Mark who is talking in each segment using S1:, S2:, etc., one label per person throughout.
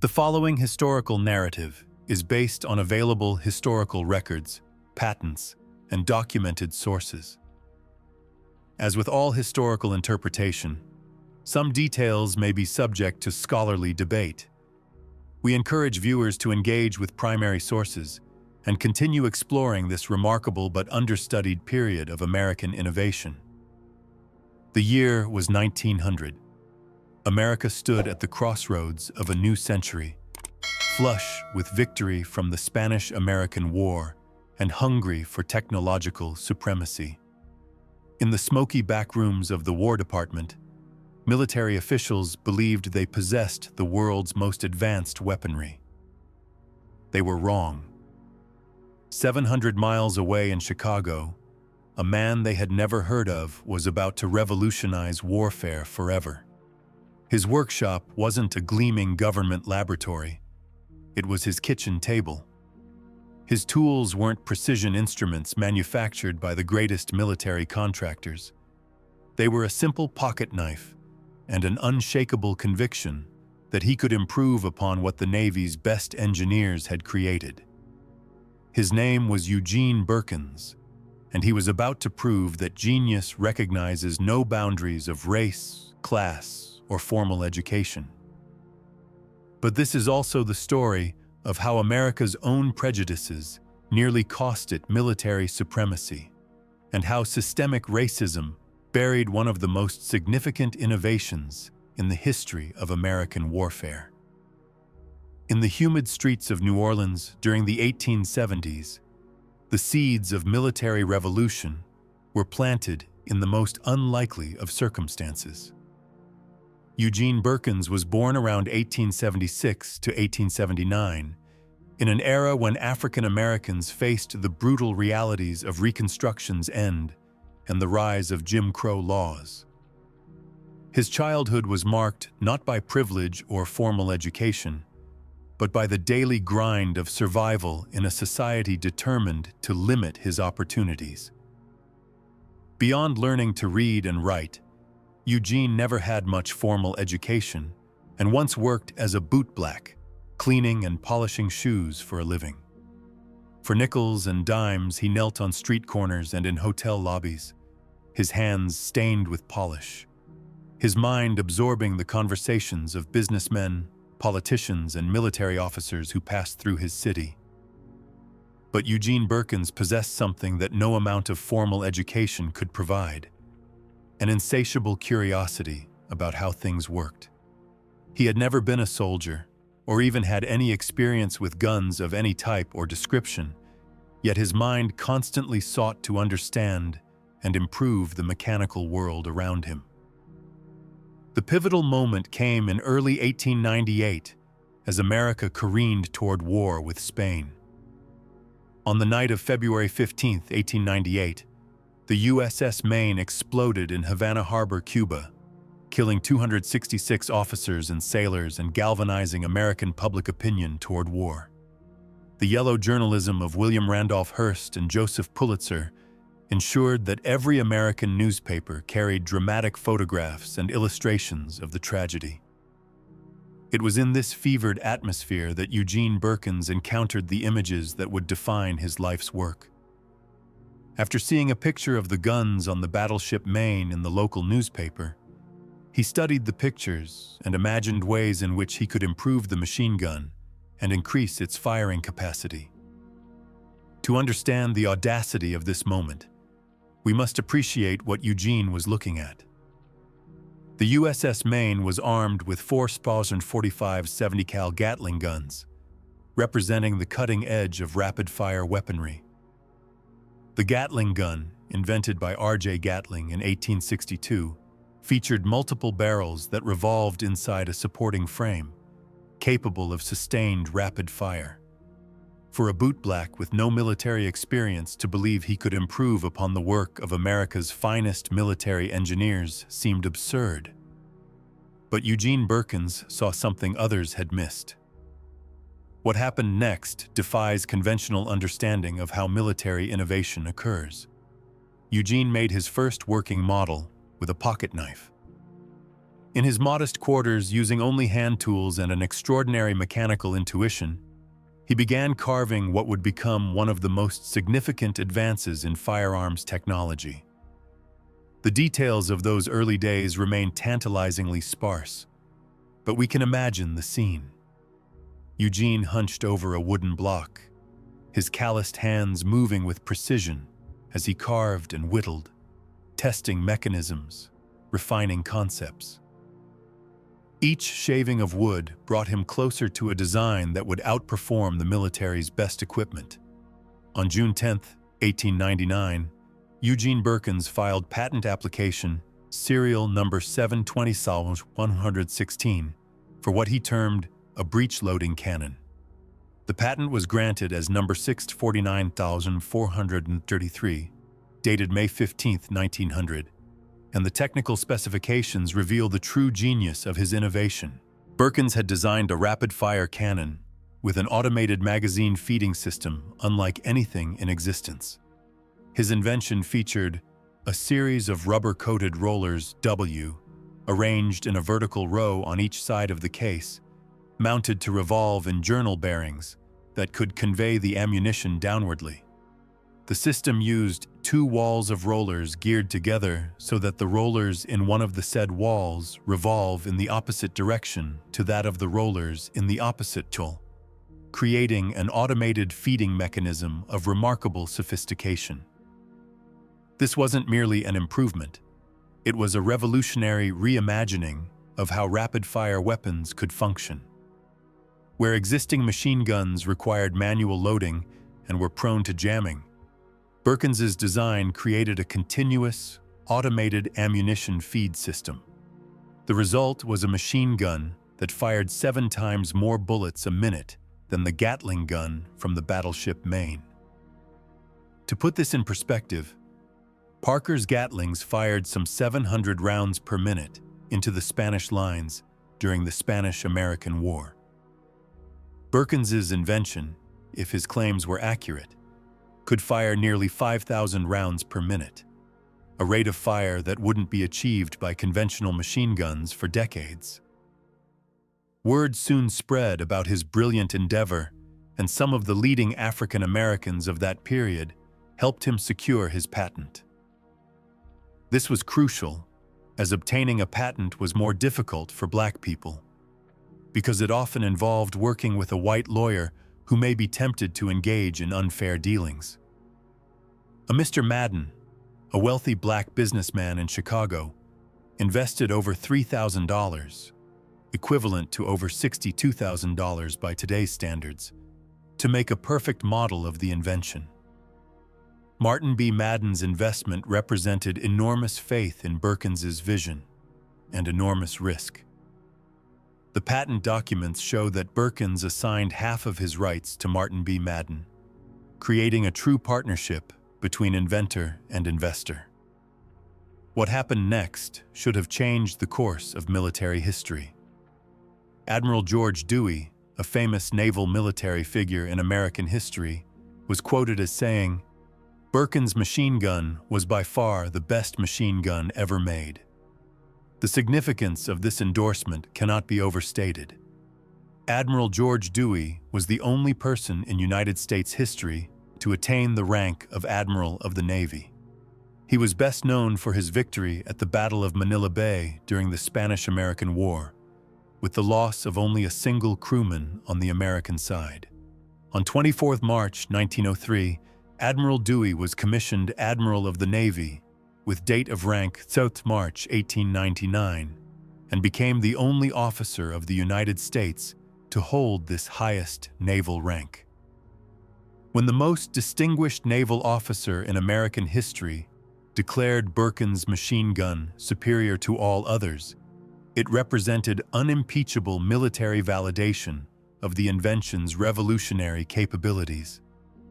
S1: The following historical narrative is based on available historical records, patents, and documented sources. As with all historical interpretation, some details may be subject to scholarly debate. We encourage viewers to engage with primary sources and continue exploring this remarkable but understudied period of American innovation. The year was 1900. America stood at the crossroads of a new century, flush with victory from the Spanish-American War and hungry for technological supremacy. In the smoky backrooms of the War Department, military officials believed they possessed the world's most advanced weaponry. They were wrong. 700 miles away in Chicago, a man they had never heard of was about to revolutionize warfare forever. His workshop wasn't a gleaming government laboratory. It was his kitchen table. His tools weren't precision instruments manufactured by the greatest military contractors. They were a simple pocket knife and an unshakable conviction that he could improve upon what the Navy's best engineers had created. His name was Eugene Burkins, and he was about to prove that genius recognizes no boundaries of race, class, or formal education. But this is also the story of how America's own prejudices nearly cost it military supremacy, and how systemic racism buried one of the most significant innovations in the history of American warfare. In the humid streets of New Orleans during the 1870s, the seeds of military revolution were planted in the most unlikely of circumstances. Eugene Burkins was born around 1876 to 1879, in an era when African Americans faced the brutal realities of Reconstruction's end and the rise of Jim Crow laws. His childhood was marked not by privilege or formal education, but by the daily grind of survival in a society determined to limit his opportunities. Beyond learning to read and write, Eugene never had much formal education and once worked as a bootblack, cleaning and polishing shoes for a living. For nickels and dimes, he knelt on street corners and in hotel lobbies, his hands stained with polish, his mind absorbing the conversations of businessmen, politicians, and military officers who passed through his city. But Eugene Burkins possessed something that no amount of formal education could provide: an insatiable curiosity about how things worked. He had never been a soldier, or even had any experience with guns of any type or description, yet his mind constantly sought to understand and improve the mechanical world around him. The pivotal moment came in early 1898 as America careened toward war with Spain. On the night of February 15, 1898, the USS Maine exploded in Havana Harbor, Cuba, killing 266 officers and sailors and galvanizing American public opinion toward war. The yellow journalism of William Randolph Hearst and Joseph Pulitzer ensured that every American newspaper carried dramatic photographs and illustrations of the tragedy. It was in this fevered atmosphere that Eugene Burkins encountered the images that would define his life's work. After seeing a picture of the guns on the battleship Maine in the local newspaper, he studied the pictures and imagined ways in which he could improve the machine gun and increase its firing capacity. To understand the audacity of this moment, we must appreciate what Eugene was looking at. The USS Maine was armed with 4 45 70 cal Gatling guns, representing the cutting edge of rapid-fire weaponry. The Gatling gun, invented by R.J. Gatling in 1862, featured multiple barrels that revolved inside a supporting frame, capable of sustained rapid fire. For a bootblack with no military experience to believe he could improve upon the work of America's finest military engineers seemed absurd. But Eugene Burkins saw something others had missed. What happened next defies conventional understanding of how military innovation occurs. Eugene made his first working model with a pocket knife. In his modest quarters, using only hand tools and an extraordinary mechanical intuition, he began carving what would become one of the most significant advances in firearms technology. The details of those early days remain tantalizingly sparse, but we can imagine the scene. Eugene hunched over a wooden block, his calloused hands moving with precision as he carved and whittled, testing mechanisms, refining concepts. Each shaving of wood brought him closer to a design that would outperform the military's best equipment. On June 10, 1899, Eugene Burkins filed patent application serial number 720-116 for what he termed a breech-loading cannon. The patent was granted as number 649,433, dated May 15, 1900, and the technical specifications reveal the true genius of his innovation. Burkins had designed a rapid-fire cannon with an automated magazine feeding system unlike anything in existence. His invention featured a series of rubber-coated rollers W, arranged in a vertical row on each side of the case, mounted to revolve in journal bearings that could convey the ammunition downwardly. The system used two walls of rollers geared together so that the rollers in one of the said walls revolve in the opposite direction to that of the rollers in the opposite tool, creating an automated feeding mechanism of remarkable sophistication. This wasn't merely an improvement. It was a revolutionary reimagining of how rapid-fire weapons could function. Where existing machine guns required manual loading and were prone to jamming, Burkins's design created a continuous, automated ammunition feed system. The result was a machine gun that fired 7 times more bullets a minute than the Gatling gun from the battleship Maine. To put this in perspective, Parker's Gatlings fired some 700 rounds per minute into the Spanish lines during the Spanish-American War. Burkins's invention, if his claims were accurate, could fire nearly 5,000 rounds per minute, a rate of fire that wouldn't be achieved by conventional machine guns for decades. Word soon spread about his brilliant endeavor, and some of the leading African Americans of that period helped him secure his patent. This was crucial, as obtaining a patent was more difficult for black people, because it often involved working with a white lawyer who may be tempted to engage in unfair dealings. A Mr. Madden, a wealthy black businessman in Chicago, invested over $3,000, equivalent to over $62,000 by today's standards, to make a perfect model of the invention. Martin B. Madden's investment represented enormous faith in Burkins's vision and enormous risk. The patent documents show that Burkins assigned half of his rights to Martin B. Madden, creating a true partnership between inventor and investor. What happened next should have changed the course of military history. Admiral George Dewey, a famous naval military figure in American history, was quoted as saying, "Burkins' machine gun was by far the best machine gun ever made." The significance of this endorsement cannot be overstated. Admiral George Dewey was the only person in United States history to attain the rank of Admiral of the Navy. He was best known for his victory at the Battle of Manila Bay during the Spanish-American War, with the loss of only a single crewman on the American side. On 24 March 1903, Admiral Dewey was commissioned Admiral of the Navy with date of rank 3 March 1899, and became the only officer of the United States to hold this highest naval rank. When the most distinguished naval officer in American history declared Burkins' machine gun superior to all others, it represented unimpeachable military validation of the invention's revolutionary capabilities.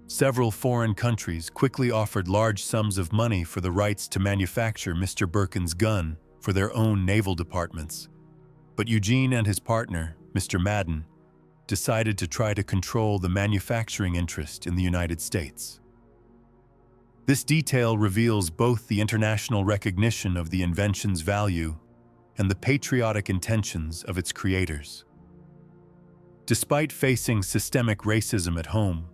S1: Several foreign countries quickly offered large sums of money for the rights to manufacture Mr. Burkins' gun for their own naval departments, but Eugene and his partner, Mr. Madden, decided to try to control the manufacturing interest in the United States. This detail reveals both the international recognition of the invention's value and the patriotic intentions of its creators. Despite facing systemic racism at home,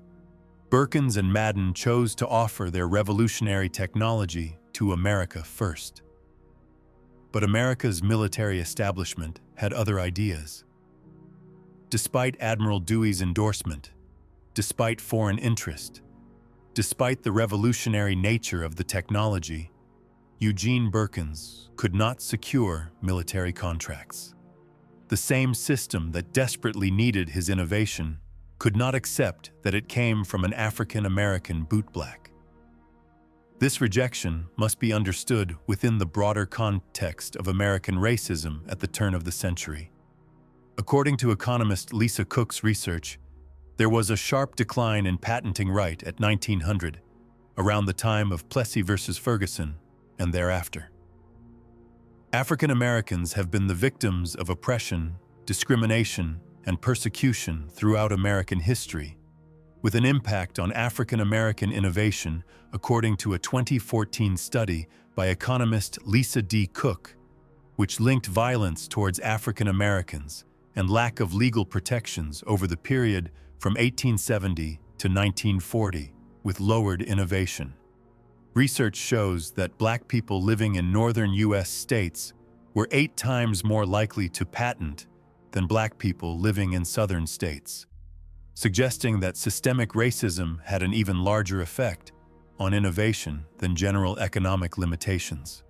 S1: Burkins and Madden chose to offer their revolutionary technology to America first. But America's military establishment had other ideas. Despite Admiral Dewey's endorsement, despite foreign interest, despite the revolutionary nature of the technology, Eugene Burkins could not secure military contracts. The same system that desperately needed his innovation could not accept that it came from an African-American bootblack. This rejection must be understood within the broader context of American racism at the turn of the century. According to economist Lisa Cook's research, there was a sharp decline in patenting right at 1900, around the time of Plessy versus Ferguson, and thereafter. African Americans have been the victims of oppression, discrimination, and persecution throughout American history, with an impact on African American innovation according to a 2014 study by economist Lisa D. Cook, which linked violence towards African Americans and lack of legal protections over the period from 1870 to 1940 with lowered innovation. Research shows that Black people living in northern U.S. states were 8 times more likely to patent than Black people living in southern states, suggesting that systemic racism had an even larger effect on innovation than general economic limitations.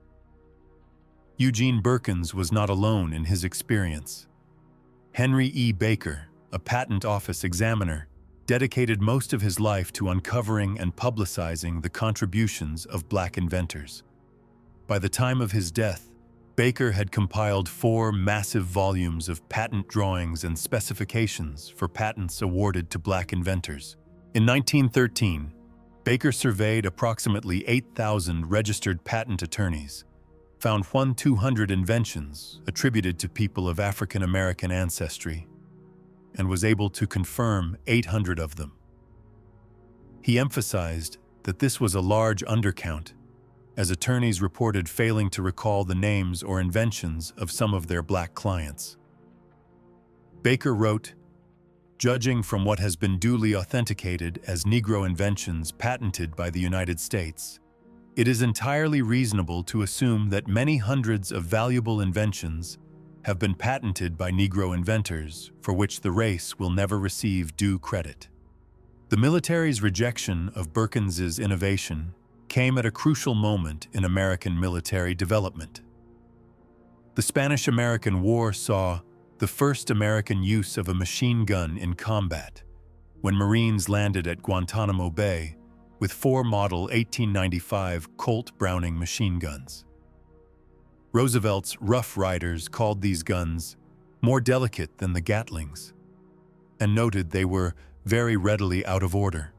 S1: Eugene Burkins was not alone in his experience. Henry E. Baker, a patent office examiner, dedicated most of his life to uncovering and publicizing the contributions of Black inventors. By the time of his death, Baker had compiled 4 massive volumes of patent drawings and specifications for patents awarded to Black inventors. In 1913, Baker surveyed approximately 8,000 registered patent attorneys, found 1,200 inventions attributed to people of African American ancestry, and was able to confirm 800 of them. He emphasized that this was a large undercount, as attorneys reported failing to recall the names or inventions of some of their Black clients. Baker wrote, "Judging from what has been duly authenticated as Negro inventions patented by the United States, it is entirely reasonable to assume that many hundreds of valuable inventions have been patented by Negro inventors for which the race will never receive due credit." The military's rejection of Burkins's innovation came at a crucial moment in American military development. The Spanish-American War saw the first American use of a machine gun in combat, when Marines landed at Guantanamo Bay with 4 Model 1895 Colt Browning machine guns. Roosevelt's Rough Riders called these guns more delicate than the Gatlings, and noted they were very readily out of order.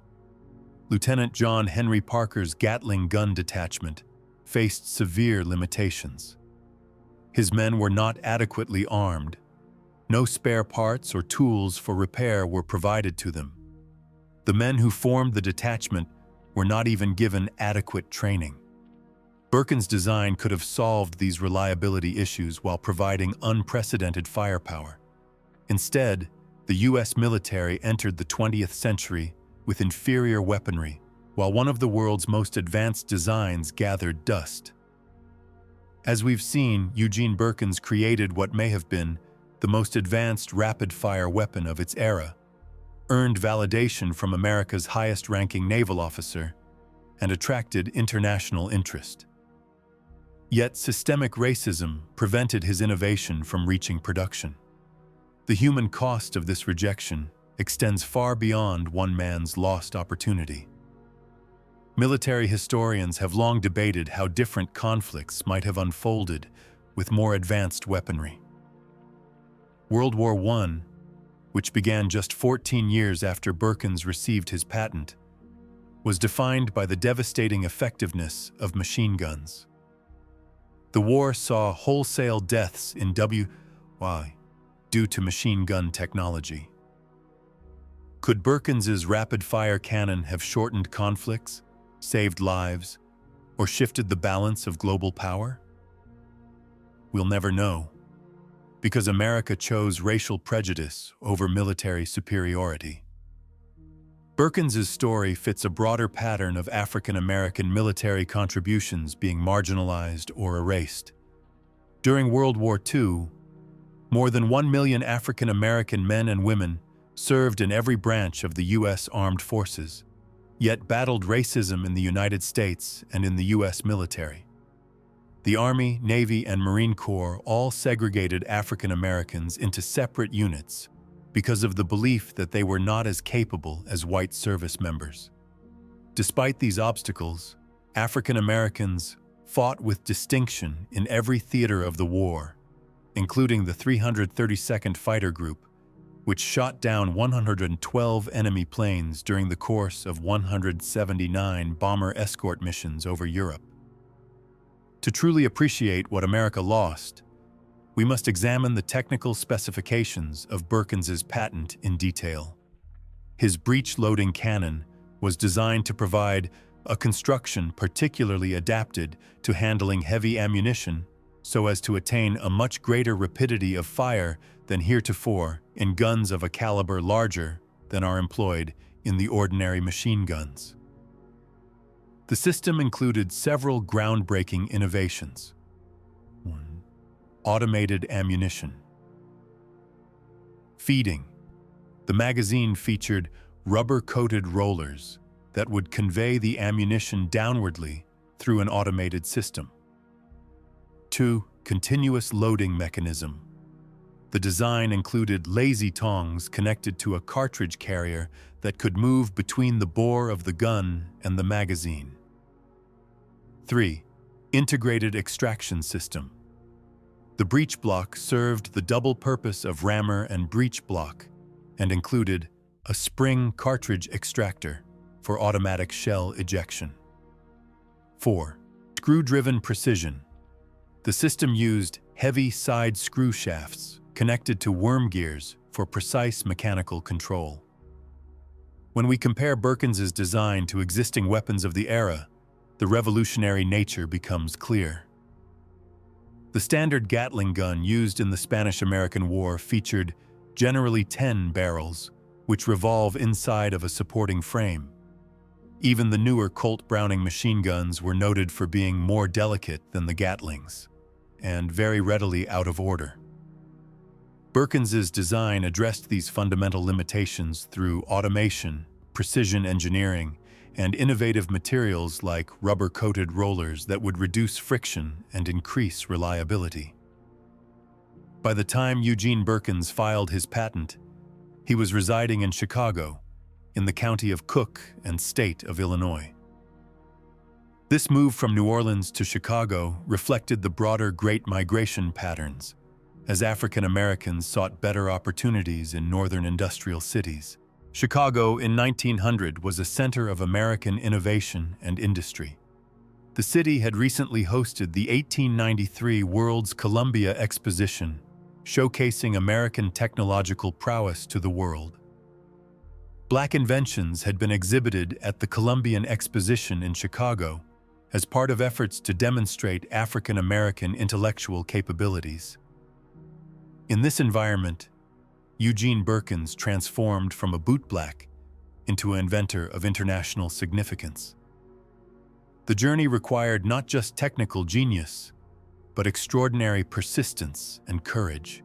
S1: Lieutenant John Henry Parker's Gatling gun detachment faced severe limitations. His men were not adequately armed. No spare parts or tools for repair were provided to them. The men who formed the detachment were not even given adequate training. Burkins' design could have solved these reliability issues while providing unprecedented firepower. Instead, the U.S. military entered the 20th century with inferior weaponry, while one of the world's most advanced designs gathered dust. As we've seen, Eugene Burkins created what may have been the most advanced rapid-fire weapon of its era, earned validation from America's highest-ranking naval officer, and attracted international interest. Yet systemic racism prevented his innovation from reaching production. The human cost of this rejection extends far beyond one man's lost opportunity. Military historians have long debated how different conflicts might have unfolded with more advanced weaponry. World War I, which began just 14 years after Burkins received his patent, was defined by the devastating effectiveness of machine guns. The war saw wholesale deaths in WY due to machine gun technology. Could Burkins's rapid-fire cannon have shortened conflicts, saved lives, or shifted the balance of global power? we'll never know, because America chose racial prejudice over military superiority. Burkins's story fits a broader pattern of African American military contributions being marginalized or erased. During World War II, more than 1 million African American men and women served in every branch of the U.S. Armed Forces, yet battled racism in the United States and in the U.S. military. The Army, Navy, and Marine Corps all segregated African Americans into separate units because of the belief that they were not as capable as white service members. Despite these obstacles, African Americans fought with distinction in every theater of the war, including the 332nd Fighter Group, which shot down 112 enemy planes during the course of 179 bomber escort missions over Europe. To truly appreciate what America lost, we must examine the technical specifications of Burkins's patent in detail. His breech-loading cannon was designed to provide a construction particularly adapted to handling heavy ammunition so as to attain a much greater rapidity of fire than heretofore in guns of a caliber larger than are employed in the ordinary machine guns. The system included several groundbreaking innovations. 1. Automated ammunition. Feeding. The magazine featured rubber-coated rollers that would convey the ammunition downwardly through an automated system. 2. Continuous loading mechanism. The design included lazy tongs connected to a cartridge carrier that could move between the bore of the gun and the magazine. 3. Integrated extraction system. The breech block served the double purpose of rammer and breech block and included a spring cartridge extractor for automatic shell ejection. 4. Screw-driven precision. The system used heavy side screw shafts connected to worm gears for precise mechanical control. When we compare Burkins's design to existing weapons of the era, the revolutionary nature becomes clear. The standard Gatling gun used in the Spanish-American War featured generally 10 barrels, which revolve inside of a supporting frame. Even the newer Colt Browning machine guns were noted for being more delicate than the Gatlings, and very readily out of order. Burkins's design addressed these fundamental limitations through automation, precision engineering, and innovative materials like rubber-coated rollers that would reduce friction and increase reliability. By the time Eugene Burkins filed his patent, he was residing in Chicago, in the county of Cook and state of Illinois. This move from New Orleans to Chicago reflected the broader Great Migration patterns, as African Americans sought better opportunities in northern industrial cities. Chicago in 1900 was a center of American innovation and industry. The city had recently hosted the 1893 World's Columbia Exposition, showcasing American technological prowess to the world. Black inventions had been exhibited at the Columbian Exposition in Chicago as part of efforts to demonstrate African American intellectual capabilities. In this environment, Eugene Burkins transformed from a bootblack into an inventor of international significance. The journey required not just technical genius, but extraordinary persistence and courage.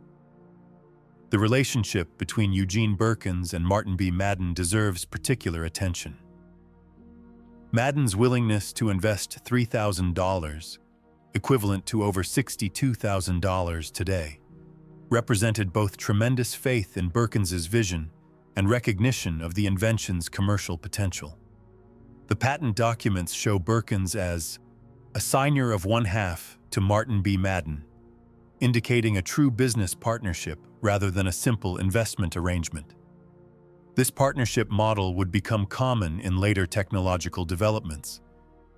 S1: The relationship between Eugene Burkins and Martin B. Madden deserves particular attention. Madden's willingness to invest $3,000, equivalent to over $62,000 today, represented both tremendous faith in Burkins's vision and recognition of the invention's commercial potential. The patent documents show Burkins as a signer of 1/2 to Martin B. Madden, indicating a true business partnership rather than a simple investment arrangement. This partnership model would become common in later technological developments,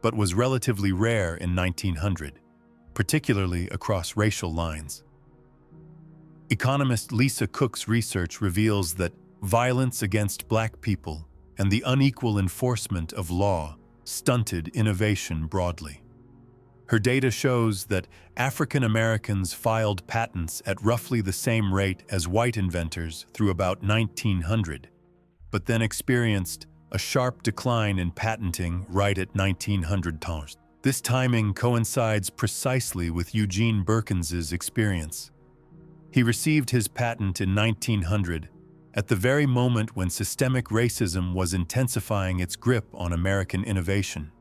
S1: but was relatively rare in 1900, particularly across racial lines. Economist Lisa Cook's research reveals that violence against Black people and the unequal enforcement of law stunted innovation broadly. Her data shows that African Americans filed patents at roughly the same rate as white inventors through about 1900, but then experienced a sharp decline in patenting right at 1900. This timing coincides precisely with Eugene Burkins's experience. He received his patent in 1900, at the very moment when systemic racism was intensifying its grip on American innovation.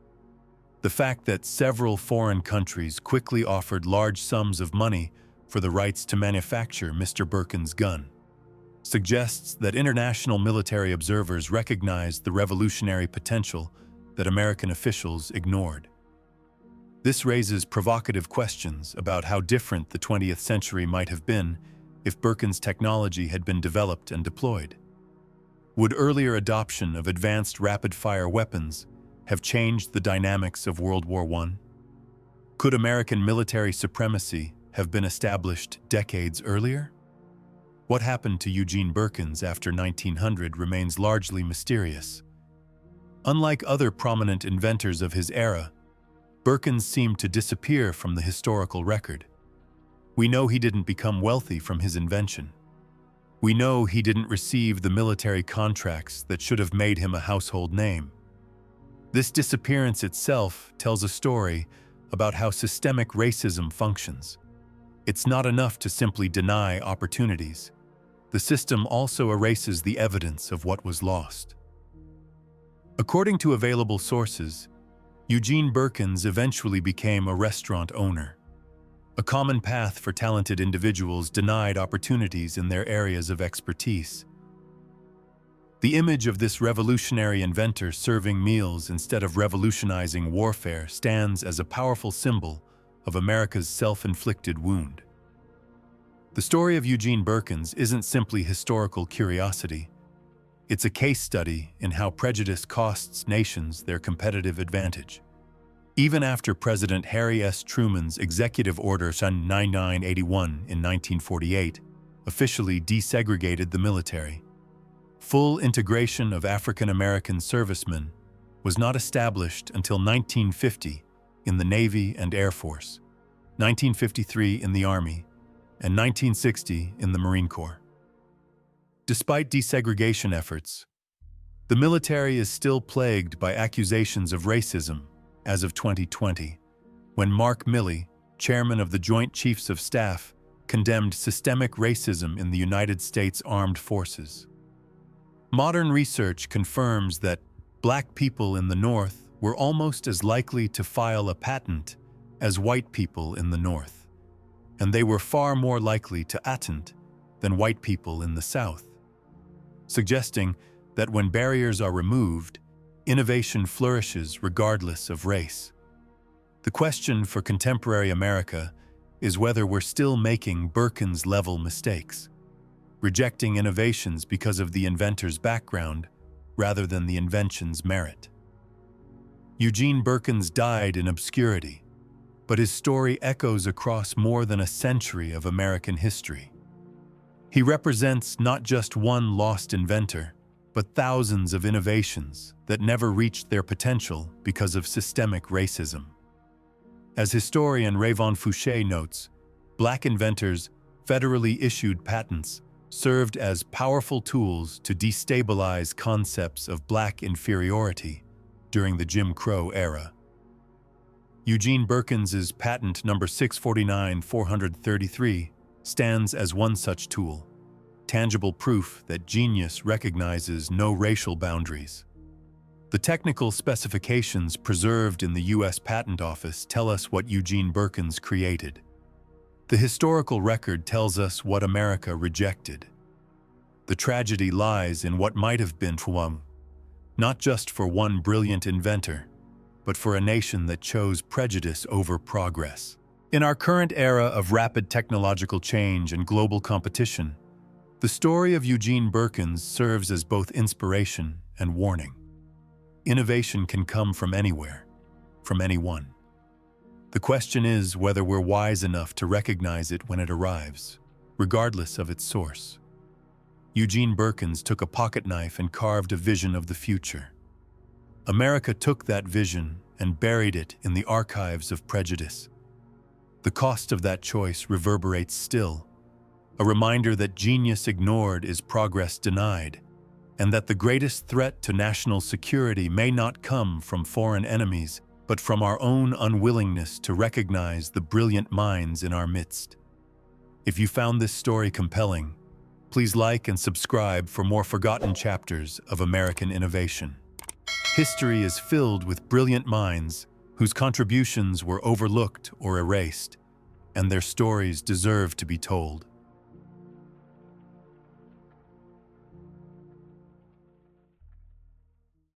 S1: The fact that several foreign countries quickly offered large sums of money for the rights to manufacture Mr. Burkins' gun suggests that international military observers recognized the revolutionary potential that American officials ignored. This raises provocative questions about how different the 20th century might have been if Burkins' technology had been developed and deployed. Would earlier adoption of advanced rapid-fire weapons have changed the dynamics of World War I? Could American military supremacy have been established decades earlier? What happened to Eugene Burkins after 1900 remains largely mysterious. Unlike other prominent inventors of his era, Burkins seemed to disappear from the historical record. We know he didn't become wealthy from his invention. We know he didn't receive the military contracts that should have made him a household name. This disappearance itself tells a story about how systemic racism functions. It's not enough to simply deny opportunities. The system also erases the evidence of what was lost. According to available sources, Eugene Burkins eventually became a restaurant owner, a common path for talented individuals denied opportunities in their areas of expertise. The image of this revolutionary inventor serving meals instead of revolutionizing warfare stands as a powerful symbol of America's self-inflicted wound. The story of Eugene Burkins isn't simply historical curiosity. It's a case study in how prejudice costs nations their competitive advantage. Even after President Harry S. Truman's Executive Order 9981 in 1948 officially desegregated the military, full integration of African American servicemen was not established until 1950 in the Navy and Air Force, 1953 in the Army, and 1960 in the Marine Corps. Despite desegregation efforts, the military is still plagued by accusations of racism as of 2020, when Mark Milley, chairman of the Joint Chiefs of Staff, condemned systemic racism in the United States Armed Forces. Modern research confirms that Black people in the North were almost as likely to file a patent as white people in the North, and they were far more likely to patent than white people in the South, suggesting that when barriers are removed, innovation flourishes regardless of race. The question for contemporary America is whether we're still making Burkins-level mistakes, rejecting innovations because of the inventor's background rather than the invention's merit. Eugene Burkins died in obscurity, but his story echoes across more than a century of American history. He represents not just one lost inventor, but thousands of innovations that never reached their potential because of systemic racism. As historian Rayvon Fouché notes, Black inventors' federally issued patents served as powerful tools to destabilize concepts of Black inferiority during the Jim Crow era. Eugene Burkins's patent number 649-433 stands as one such tool, tangible proof that genius recognizes no racial boundaries. The technical specifications preserved in the U.S. Patent Office tell us what Eugene Burkins created. The historical record tells us what America rejected. The tragedy lies in what might have been not just for one brilliant inventor, but for a nation that chose prejudice over progress. In our current era of rapid technological change and global competition, the story of Eugene Burkins serves as both inspiration and warning. Innovation can come from anywhere, from anyone. The question is whether we're wise enough to recognize it when it arrives, regardless of its source. Eugene Burkins took a pocket knife and carved a vision of the future. America took that vision and buried it in the archives of prejudice. The cost of that choice reverberates still, a reminder that genius ignored is progress denied, and that the greatest threat to national security may not come from foreign enemies, but from our own unwillingness to recognize the brilliant minds in our midst. If you found this story compelling, please like and subscribe for more forgotten chapters of American innovation. History is filled with brilliant minds whose contributions were overlooked or erased, and their stories deserve to be told.